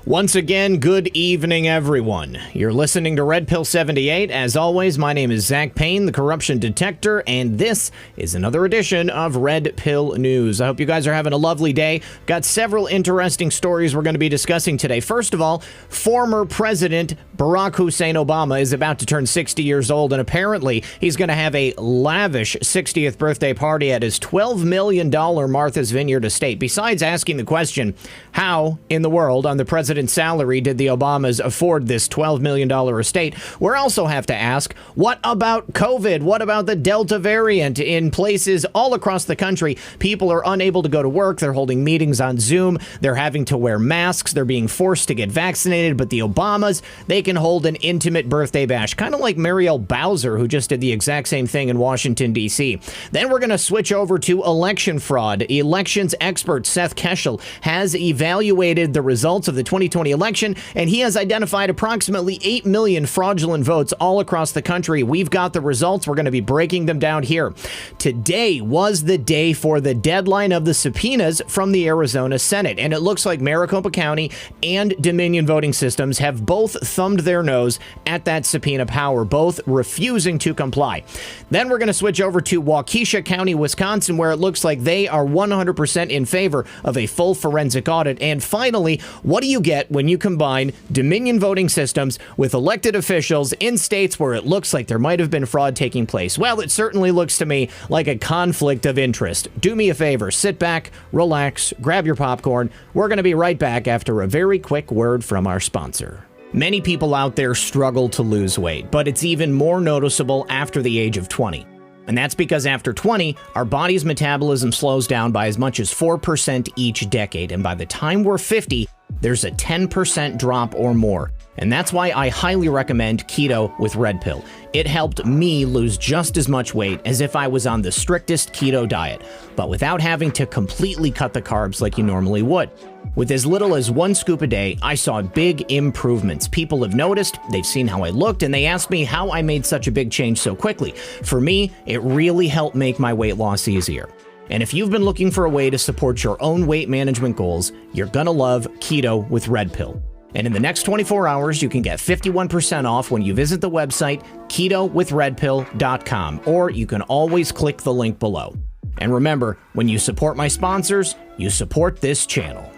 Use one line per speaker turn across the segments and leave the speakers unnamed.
Once again, good evening, everyone. You're listening to Red Pill 78. As always, my name is Zach Payne, the corruption detector, and this is another edition of Red Pill News. I hope you guys are having a lovely day. Got several interesting stories we're going to be discussing today. First of all, former President Barack Hussein Obama is about to turn 60 years old, and apparently he's going to have a lavish 60th birthday party at his $12 million Martha's Vineyard estate. Besides asking the question, how in the world on the president's salary did the Obamas afford this $12 million estate? We also have to ask, what about COVID? What about the Delta variant? In places all across the country, people are unable to go to work. They're holding meetings on Zoom. They're having to wear masks. They're being forced to get vaccinated. But the Obamas, they can hold an intimate birthday bash, kind of like Muriel Bowser, who just did the exact same thing in Washington, D.C. Then we're going to switch over to election fraud. Elections expert Seth Keshel has evaluated the results of the 2020 election, and he has identified approximately 8 million fraudulent votes all across the country. We've got the results. We're going to be breaking them down here. Today was the day for the deadline of the subpoenas from the Arizona Senate, and it looks like Maricopa County and Dominion Voting Systems have both thumbed their nose at that subpoena power, both refusing to comply. Then we're going to switch over to Waukesha County, Wisconsin, where it looks like they are 100% in favor of a full forensic audit. And finally, what do you get when you combine Dominion Voting Systems with elected officials in states where it looks like there might have been fraud taking place? Well, it certainly looks to me like a conflict of interest. Do me a favor, sit back, relax, grab your popcorn. We're going to be right back after a very quick word from our sponsor. Many people out there struggle to lose weight, but it's even more noticeable after the age of 20. And that's because after 20, our body's metabolism slows down by as much as 4% each decade. And by the time we're 50, there's a 10% drop or more. And that's why I highly recommend keto with Red Pill. It helped me lose just as much weight as if I was on the strictest keto diet, but without having to completely cut the carbs like you normally would. With as little as 1 scoop a day, I saw big improvements. People have noticed, they've seen how I looked, and they asked me how I made such a big change so quickly. For me, it really helped make my weight loss easier. And if you've been looking for a way to support your own weight management goals, you're gonna love keto with Red Pill. And in the next 24 hours, you can get 51% off when you visit the website ketowithredpill.com, or you can always click the link below. And remember, when you support my sponsors, you support this channel.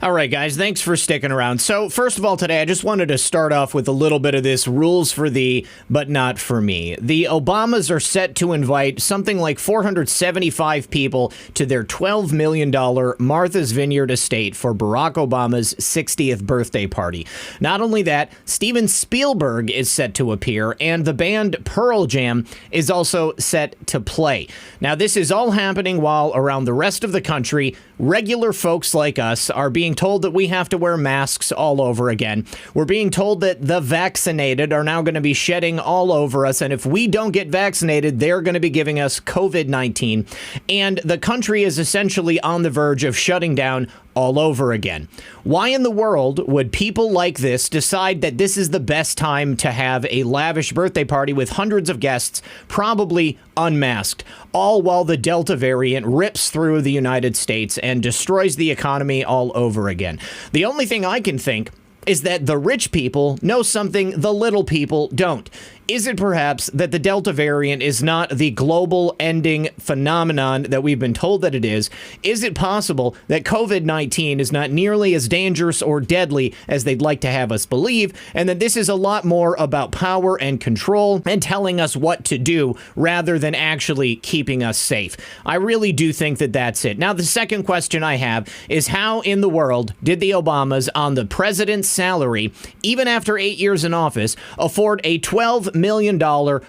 All right, guys, thanks for sticking around. So first of all, today, I just wanted to start off with a little bit of this rules for thee, but not for me. The Obamas are set to invite something like 475 people to their $12 million Martha's Vineyard estate for Barack Obama's 60th birthday party. Not only that, Steven Spielberg is set to appear, and the band Pearl Jam is also set to play. Now, this is all happening while around the rest of the country, regular folks like us are being told that we have to wear masks all over again. We're being told that the vaccinated are now going to be shedding all over us, and if we don't get vaccinated, they're going to be giving us COVID-19. And the country is essentially on the verge of shutting down all over again. Why in the world would people like this decide that this is the best time to have a lavish birthday party with hundreds of guests, probably unmasked, all while the Delta variant rips through the United States and destroys the economy all over again? The only thing I can think is that the rich people know something the little people don't. Is it perhaps that the Delta variant is not the global ending phenomenon that we've been told that it is? Is it possible that COVID-19 is not nearly as dangerous or deadly as they'd like to have us believe, and that this is a lot more about power and control and telling us what to do rather than actually keeping us safe? I really do think that that's it. Now, the second question I have is, how in the world did the Obamas on the president's salary, even after 8 years in office, afford a $12 million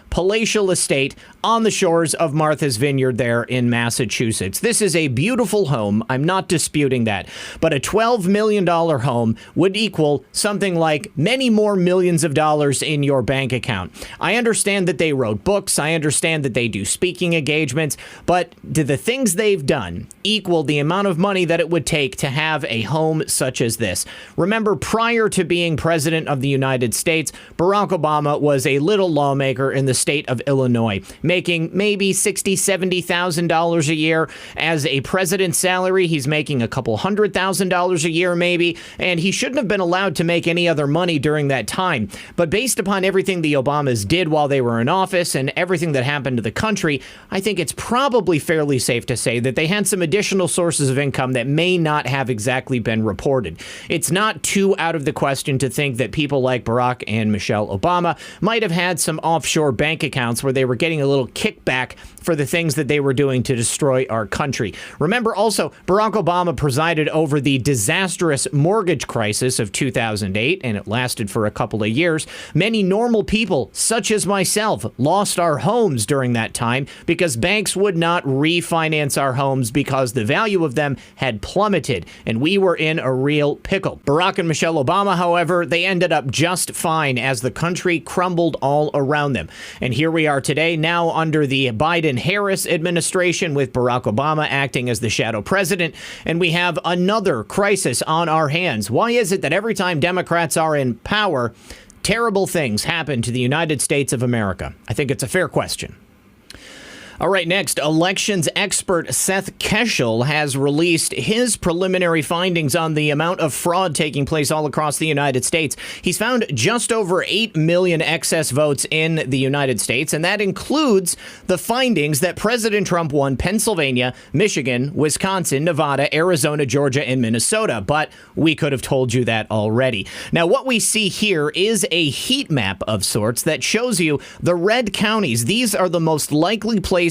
palatial estate on the shores of Martha's Vineyard there in Massachusetts? This is a beautiful home. I'm not disputing that. But a $12 million home would equal something like many more millions of dollars in your bank account. I understand that they wrote books. I understand that they do speaking engagements. But do the things they've done equal the amount of money that it would take to have a home such as this? Remember, prior to being president of the United States, Barack Obama was a little little lawmaker in the state of Illinois, making maybe $60,000, $70,000 a year. As a president's salary, he's making a couple $100,000 a year maybe, and he shouldn't have been allowed to make any other money during that time. But based upon everything the Obamas did while they were in office and everything that happened to the country, I think it's probably fairly safe to say that they had some additional sources of income that may not have exactly been reported. It's not too out of the question to think that people like Barack and Michelle Obama might have had some offshore bank accounts where they were getting a little kickback for the things that they were doing to destroy our country. Remember also, Barack Obama presided over the disastrous mortgage crisis of 2008, and it lasted for a couple of years. Many normal people, such as myself, lost our homes during that time because banks would not refinance our homes because the value of them had plummeted, and we were in a real pickle. Barack and Michelle Obama, however, they ended up just fine as the country crumbled all around them. And here we are today, now under the Biden-Harris administration with Barack Obama acting as the shadow president, and we have another crisis on our hands. Why is it that every time Democrats are in power, terrible things happen to the United States of America? I think it's a fair question. All right, next, elections expert Seth Keshel has released his preliminary findings on the amount of fraud taking place all across the United States. He's found just over 8 million excess votes in the United States, and that includes the findings that President Trump won Pennsylvania, Michigan, Wisconsin, Nevada, Arizona, Georgia, and Minnesota. But we could have told you that already. Now, what we see here is a heat map of sorts that shows you the red counties. These are the most likely places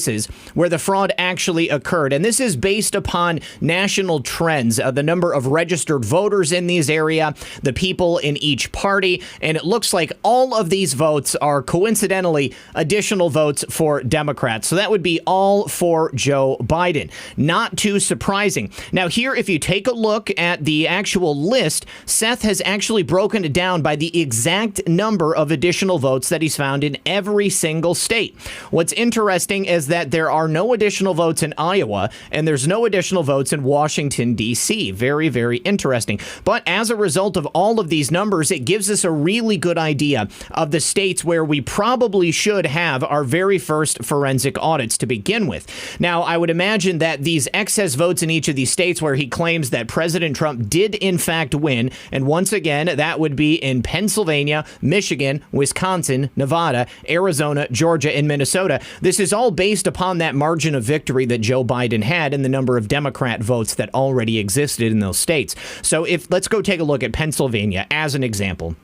where the fraud actually occurred. And this is based upon national trends, the number of registered voters in these area, the people in each party. And it looks like all of these votes are coincidentally additional votes for Democrats. So that would be all for Joe Biden. Not too surprising. Now here, if you take a look at the actual list, Seth has actually broken it down by the exact number of additional votes that he's found in every single state. What's interesting is that there are no additional votes in Iowa, and there's no additional votes in Washington, D.C. Very, very interesting. But as a result of all of these numbers, it gives us a really good idea of the states where we probably should have our very first forensic audits to begin with. Now, I would imagine that these excess votes in each of these states where he claims that President Trump did in fact win, and once again, that would be in Pennsylvania, Michigan, Wisconsin, Nevada, Arizona, Georgia, and Minnesota. This is all based upon that margin of victory that Joe Biden had and the number of Democrat votes that already existed in those states. So let's go take a look at Pennsylvania as an example.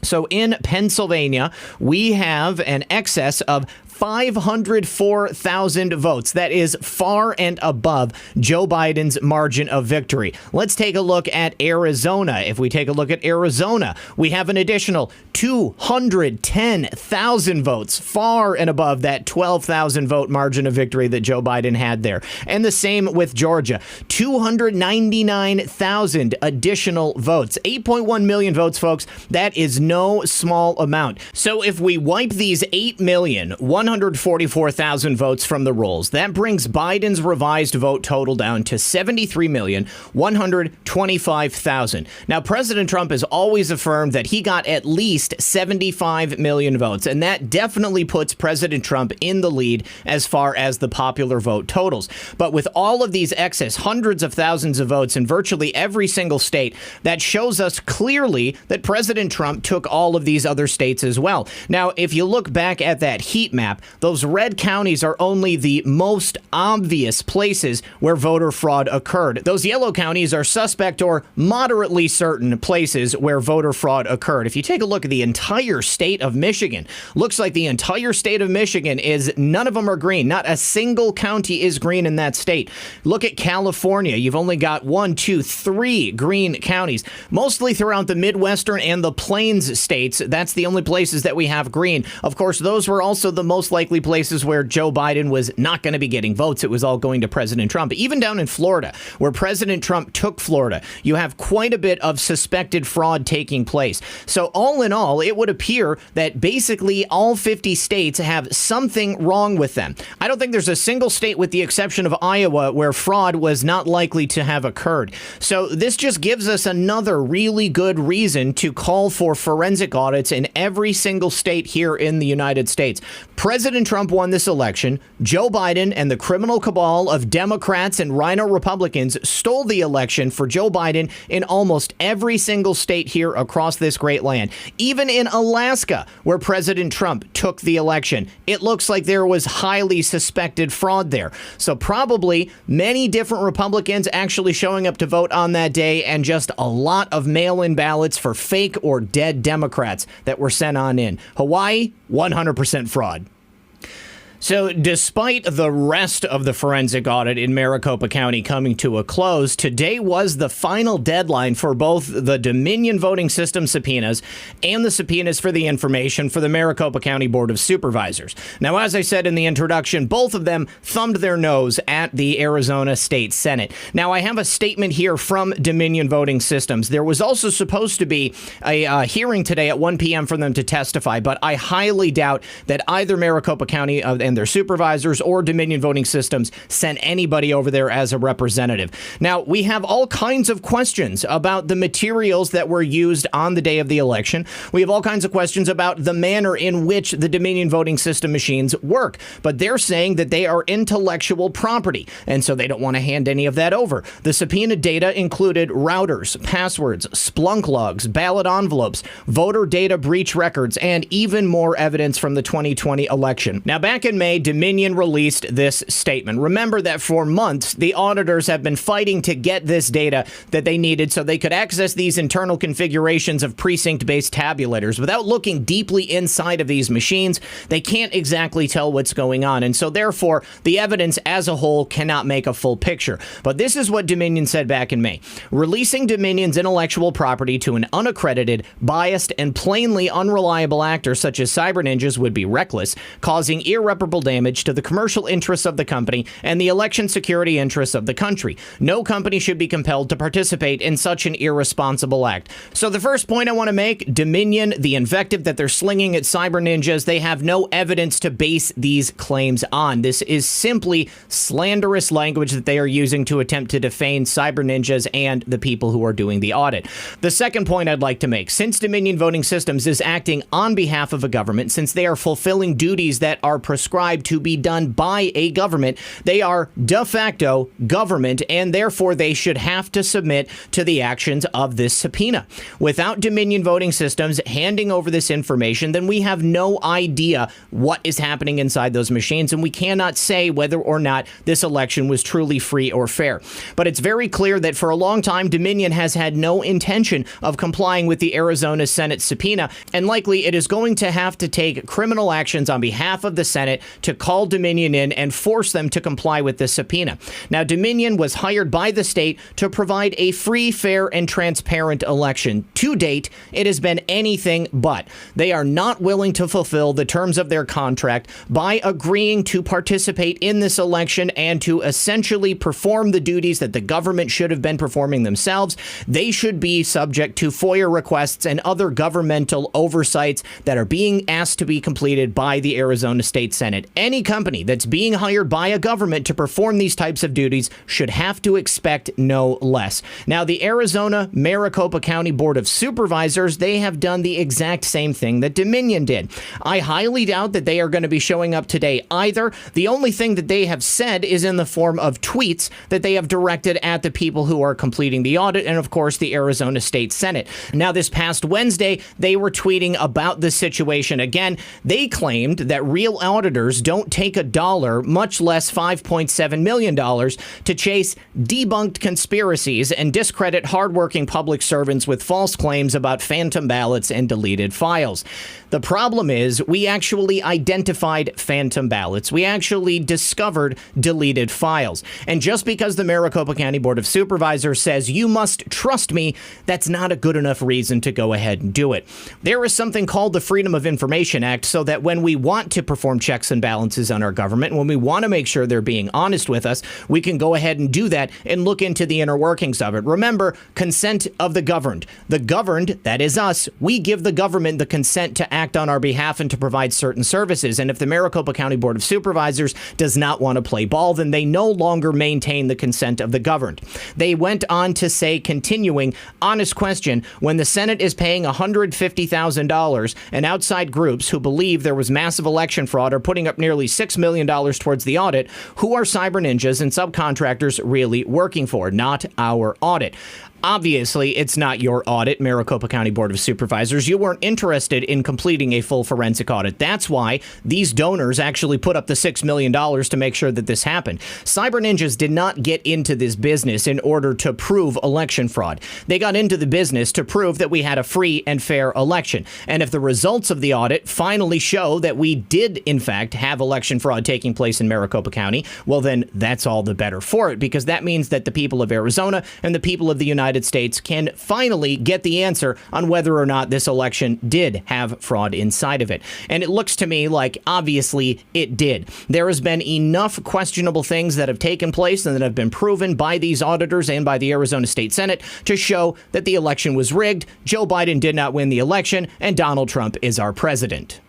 So in Pennsylvania, we have an excess of 504,000 votes. That is far and above Joe Biden's margin of victory. Let's take a look at Arizona. If we take a look at Arizona, we have an additional 210,000 votes, far and above that 12,000 vote margin of victory that Joe Biden had there. And the same with Georgia, 299,000 additional votes. 8.1 million votes, folks. That is no small amount. So if we wipe these 8,144,000 votes from the rolls, that brings Biden's revised vote total down to 73,125,000. Now, President Trump has always affirmed that he got at least 75 million votes, and that definitely puts President Trump in the lead as far as the popular vote totals. But with all of these excess hundreds of thousands of votes in virtually every single state, that shows us clearly that President Trump took all of these other states as well. Now, if you look back at that heat map, those red counties are only the most obvious places where voter fraud occurred. Those yellow counties are suspect or moderately certain places where voter fraud occurred. If you take a look at the entire state of Michigan, looks like the entire state of Michigan is, none of them are green. Not a single county is green in that state. Look at California. You've only got 1, 2, 3 green counties, mostly throughout the Midwestern and the Plains states. That's the only places that we have green. Of course, those were also the most likely places where Joe Biden was not going to be getting votes. It was all going to President Trump. Even down in Florida, where President Trump took Florida, you have quite a bit of suspected fraud taking place. So all in all, all, it would appear that basically all 50 states have something wrong with them. I don't think there's a single state, with the exception of Iowa, where fraud was not likely to have occurred. So this just gives us another really good reason to call for forensic audits in every single state here in the United States. President Trump won this election. Joe Biden and the criminal cabal of Democrats and rhino Republicans stole the election for Joe Biden in almost every single state here across this great land. Even in Alaska, where President Trump took the election, it looks like there was highly suspected fraud there. So probably many different Republicans actually showing up to vote on that day, and just a lot of mail-in ballots for fake or dead Democrats that were sent on in. Hawaii, 100% fraud. So despite the rest of the forensic audit in Maricopa County coming to a close, today was the final deadline for both the Dominion voting system subpoenas and the subpoenas for the information for the Maricopa County Board of Supervisors. Now, as I said in the introduction, both of them thumbed their nose at the Arizona State Senate. Now, I have a statement here from Dominion Voting Systems. There was also supposed to be a hearing today at 1 p.m. for them to testify, but I highly doubt that either Maricopa County and their supervisors or Dominion Voting Systems sent anybody over there as a representative. Now, we have all kinds of questions about the materials that were used on the day of the election. We have all kinds of questions about the manner in which the Dominion Voting System machines work, but they're saying that they are intellectual property, and so they don't want to hand any of that over. The subpoena data included routers, passwords, Splunk logs, ballot envelopes, voter data breach records, and even more evidence from the 2020 election. Now, back in May, Dominion released this statement. Remember that for months, the auditors have been fighting to get this data that they needed so they could access these internal configurations of precinct-based tabulators. Without looking deeply inside of these machines, they can't exactly tell what's going on. And so therefore, the evidence as a whole cannot make a full picture. But this is what Dominion said back in May. Releasing Dominion's intellectual property to an unaccredited, biased, and plainly unreliable actor such as Cyber Ninjas would be reckless, causing irreparable damage to the commercial interests of the company and the election security interests of the country. No company should be compelled to participate in such an irresponsible act. So the first point I want to make, Dominion, the invective that they're slinging at Cyber Ninjas, they have no evidence to base these claims on. This is simply slanderous language that they are using to attempt to defame Cyber Ninjas and the people who are doing the audit. The second point I'd like to make, since Dominion Voting Systems is acting on behalf of a government, since they are fulfilling duties that are prescribed to be done by a government, they are de facto government, and therefore they should have to submit to the actions of this subpoena. Without Dominion Voting Systems handing over this information, then we have no idea what is happening inside those machines, and we cannot say whether or not this election was truly free or fair. But it's very clear that for a long time, Dominion has had no intention of complying with the Arizona Senate subpoena, and likely it is going to have to take criminal actions on behalf of the Senate to call Dominion in and force them to comply with this subpoena. Now, Dominion was hired by the state to provide a free, fair, and transparent election. To date, it has been anything but. They are not willing to fulfill the terms of their contract by agreeing to participate in this election and to essentially perform the duties that the government should have been performing themselves. They should be subject to FOIA requests and other governmental oversights that are being asked to be completed by the Arizona State Senate. Any company that's being hired by a government to perform these types of duties should have to expect no less. Now, the Arizona Maricopa County Board of Supervisors, they have done the exact same thing that Dominion did. I highly doubt that they are going to be showing up today either. The only thing that they have said is in the form of tweets that they have directed at the people who are completing the audit and, of course, the Arizona State Senate. Now, this past Wednesday, they were tweeting about the situation again. They claimed that real auditors don't take $1, much less $5.7 million, to chase debunked conspiracies and discredit hardworking public servants with false claims about phantom ballots and deleted files. The problem is we actually identified phantom ballots. We actually discovered deleted files. And just because the Maricopa County Board of Supervisors says you must trust me, that's not a good enough reason to go ahead and do it. There is something called the Freedom of Information Act, so that when we want to perform checks and balances on our government. And when we want to make sure they're being honest with us, we can go ahead and do that and look into the inner workings of it. Remember, consent of the governed. The governed, that is us, we give the government the consent to act on our behalf and to provide certain services. And if the Maricopa County Board of Supervisors does not want to play ball, then they no longer maintain the consent of the governed. They went on to say, continuing, honest question, when the Senate is paying $150,000 and outside groups who believe there was massive election fraud are putting up nearly $6 million towards the audit, who are cyber ninjas and subcontractors really working for? Not our audit. Obviously, it's not your audit, Maricopa County Board of Supervisors. You weren't interested in completing a full forensic audit. That's why these donors actually put up the $6 million to make sure that this happened. Cyber ninjas did not get into this business in order to prove election fraud. They got into the business to prove that we had a free and fair election. And if the results of the audit finally show that we did, in fact, have election fraud taking place in Maricopa County, well, then that's all the better for it, because that means that the people of Arizona and the people of the United States can finally get the answer on whether or not this election did have fraud inside of it. And it looks to me like obviously it did. There has been enough questionable things that have taken place and that have been proven by these auditors and by the Arizona State Senate to show that the election was rigged, Joe Biden did not win the election, and Donald Trump is our president.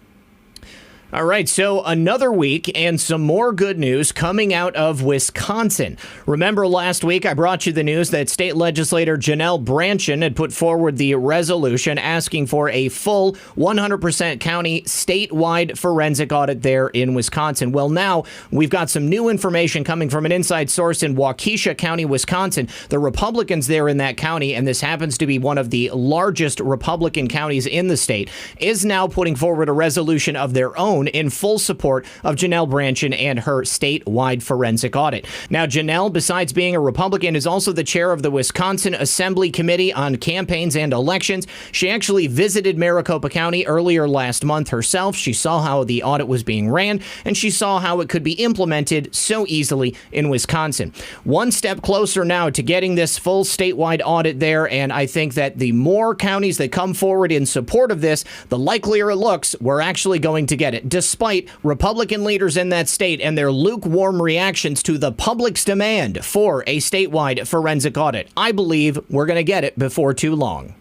All right, so another week and some more good news coming out of Wisconsin. Remember last week I brought you the news that state legislator Janelle Brandtjen had put forward the resolution asking for a full 100% county statewide forensic audit there in Wisconsin. Well, now we've got some new information coming from an inside source in Waukesha County, Wisconsin. The Republicans there in that county, and this happens to be one of the largest Republican counties in the state, is now putting forward a resolution of their own in full support of Janelle Brandtjen and her statewide forensic audit. Now, Janelle, besides being a Republican, is also the chair of the Wisconsin Assembly Committee on Campaigns and Elections. She actually visited Maricopa County earlier last month herself. She saw how the audit was being ran, and she saw how it could be implemented so easily in Wisconsin. One step closer now to getting this full statewide audit there, and I think that the more counties that come forward in support of this, the likelier it looks we're actually going to get it, despite Republican leaders in that state and their lukewarm reactions to the public's demand for a statewide forensic audit. I believe we're going to get it before too long.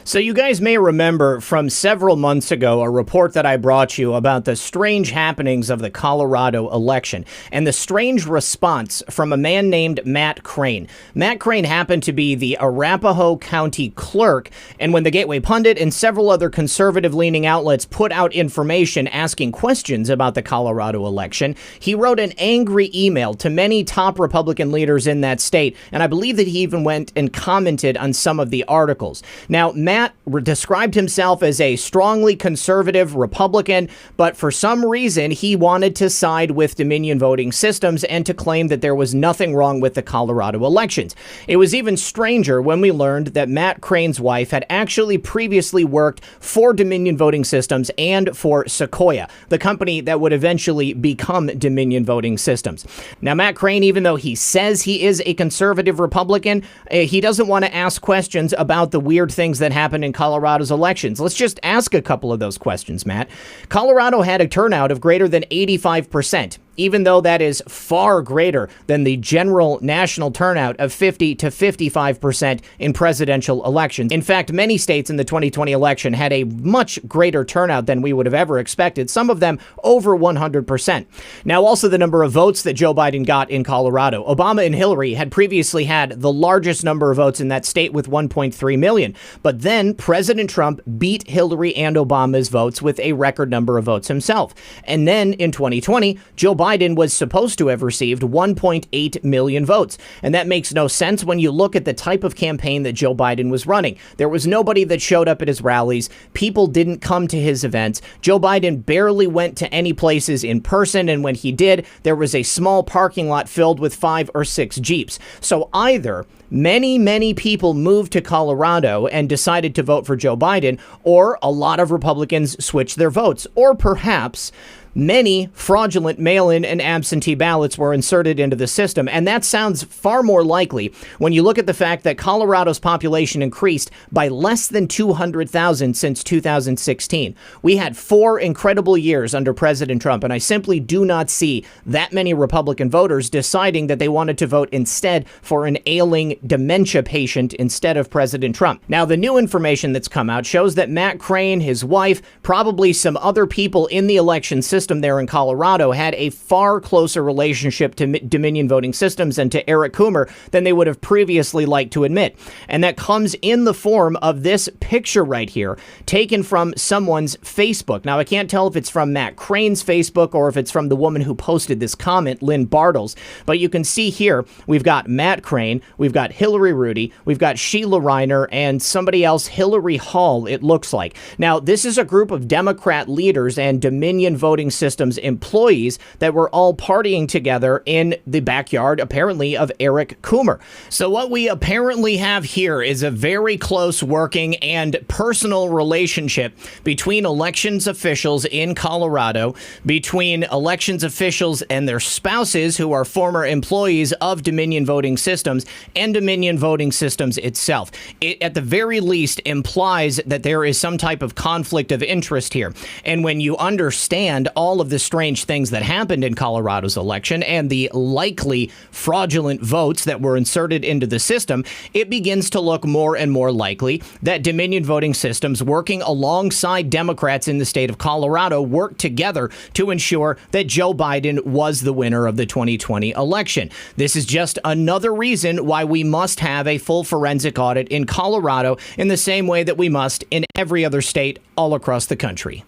So you guys may remember from several months ago a report that I brought you about the strange happenings of the Colorado election and the strange response from a man named Matt Crane. Matt Crane happened to be the Arapahoe County clerk, and when the Gateway Pundit and several other conservative-leaning outlets put out information asking questions about the Colorado election, he wrote an angry email to many top Republican leaders in that state, and I believe that he even went and commented on some of the articles. Now, Matt described himself as a strongly conservative Republican, but for some reason he wanted to side with Dominion voting systems and to claim that there was nothing wrong with the Colorado elections. It was even stranger when we learned that Matt Crane's wife had actually previously worked for Dominion voting systems and for Sequoia, the company that would eventually become Dominion voting systems. Now, Matt Crane, even though he says he is a conservative Republican, he doesn't want to ask questions about the weird things that happen in Colorado's elections. Let's just ask a couple of those questions, Matt. Colorado had a turnout of greater than 85%. Even though that is far greater than the general national turnout of 50 to 55% in presidential elections. In fact, many states in the 2020 election had a much greater turnout than we would have ever expected, some of them over 100%. Now, also the number of votes that Joe Biden got in Colorado. Obama and Hillary had previously had the largest number of votes in that state with 1.3 million. But then President Trump beat Hillary and Obama's votes with a record number of votes himself. And then in 2020, Joe Biden was supposed to have received 1.8 million votes. And that makes no sense when you look at the type of campaign that Joe Biden was running. There was nobody that showed up at his rallies. People didn't come to his events. Joe Biden barely went to any places in person. And when he did, there was a small parking lot filled with 5 or 6 Jeeps. So either many people moved to Colorado and decided to vote for Joe Biden, or a lot of Republicans switched their votes, or perhaps many fraudulent mail-in and absentee ballots were inserted into the system. And that sounds far more likely when you look at the fact that Colorado's population increased by less than 200,000 since 2016. We had 4 incredible years under President Trump, and I simply do not see that many Republican voters deciding that they wanted to vote instead for an ailing dementia patient instead of President Trump. Now, the new information that's come out shows that Matt Crane, his wife, probably some other people in the election system there in Colorado had a far closer relationship to Dominion Voting Systems and to Eric Coomer than they would have previously liked to admit. And that comes in the form of this picture right here, taken from someone's Facebook. Now, I can't tell if it's from Matt Crane's Facebook or if it's from the woman who posted this comment, Lynn Bartles. But you can see here, we've got Matt Crane, we've got Hillary Rudy, we've got Sheila Reiner, and somebody else, Hillary Hall, it looks like. Now, this is a group of Democrat leaders and Dominion Voting Systems employees that were all partying together in the backyard, apparently, of Eric Coomer. So what we apparently have here is a very close working and personal relationship between elections officials in Colorado, between elections officials and their spouses who are former employees of Dominion Voting Systems and Dominion Voting Systems itself. It, at the very least, implies that there is some type of conflict of interest here. And when you understand all of the strange things that happened in Colorado's election and the likely fraudulent votes that were inserted into the system, it begins to look more and more likely that Dominion Voting Systems, working alongside Democrats in the state of Colorado, worked together to ensure that Joe Biden was the winner of the 2020 election. This is just another reason why we must have a full forensic audit in Colorado in the same way that we must in every other state all across the country.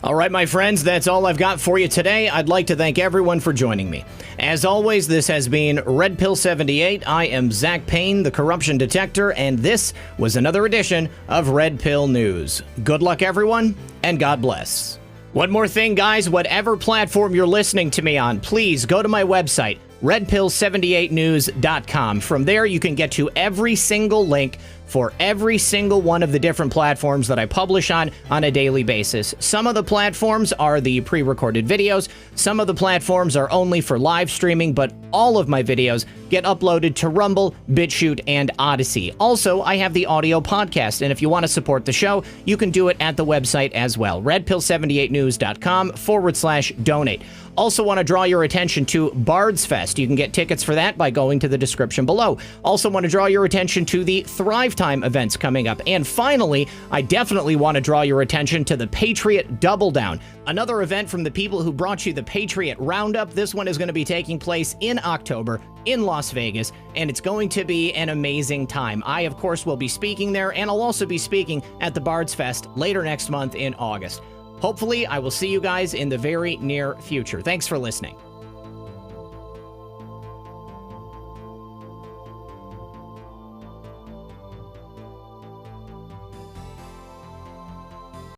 All right, my friends, that's all I've got for you today. I'd like to thank everyone for joining me. As always, this has been Red Pill 78. I am Zach Payne, the corruption detector, and this was another edition of Red Pill News. Good luck, everyone, and God bless. One more thing, guys, whatever platform you're listening to me on, please go to my website, redpill78news.com. From there, you can get to every single link for every single one of the different platforms that I publish on a daily basis. Some of the platforms are the pre-recorded videos. Some of the platforms are only for live streaming, but all of my videos get uploaded to Rumble, BitChute, and Odyssey. Also, I have the audio podcast, and if you want to support the show, you can do it at the website as well, redpill78news.com/donate. Also want to draw your attention to Bards Fest. You can get tickets for that by going to the description below. Also want to draw your attention to the Thrive Time events coming up. And finally, I definitely want to draw your attention to the Patriot Double Down, another event from the people who brought you the Patriot Roundup. This one is going to be taking place in October in Las Vegas, and it's going to be an amazing time. I, of course, will be speaking there, and I'll also be speaking at the Bards Fest later next month in August. Hopefully, I will see you guys in the very near future. Thanks for listening.